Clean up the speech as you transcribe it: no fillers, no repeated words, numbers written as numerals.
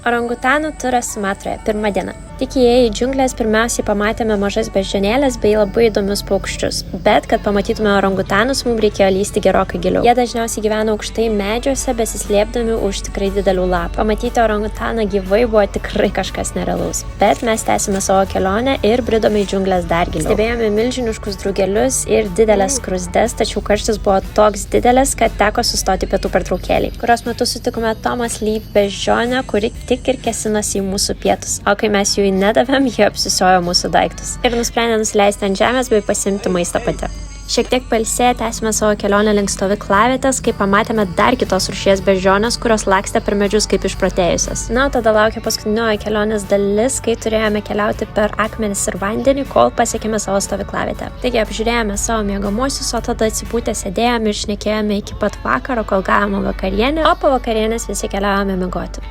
Orangutanų turas Sumatroje, 1 diena. Tik įėję į džiunglės pirmiausiai pamatėme mažas beždžionėles bei labai įdomius paukščius. Bet, kad pamatytume orangutanus, mums reikėjo lysti gerokai giliau. Jie dažniausiai gyvena aukštai medžiuose, besislėpdami už tikrai didelių lapų. Pamatyti orangutaną gyvai buvo tikrai kažkas nerealaus. Bet mes tęsime savo kelionę ir bridome į džiunglės dar giliau. Stebėjome milžiniškus drugelius ir didelės skruzdes, tačiau karštis buvo toks didelis, kad teko sustoti pietų pertraukėlei, kurios metu sutikome Thomas Lee beždžionę, kuri tik ir kėsinosi į mūsų pietus. O kai mes jų nedavėm, jie apsisiojo mūsų daiktus ir nusprendė nusileisti ant žemės bei pasiimti maistą pati. Šiek tiek pailsėję tęsime savo kelionę link stovyklavietės, kai pamatėme dar kitos rūšies beždžionės, kurios lakstė per medžius kaip išprotėjusios. Na, o tada laukia paskutinioji kelionės dalis, kai turėjome keliauti per akmenis ir vandenį, kol pasiekėme savo stovyklavietę. Taigi apžiūrėjome savo miegamuosius, o tada atsipūtę sėdėjome ir šnekėjome iki pat vakaro, kol gavome vakarienę, o po vakarienės visi keliavome miegoti.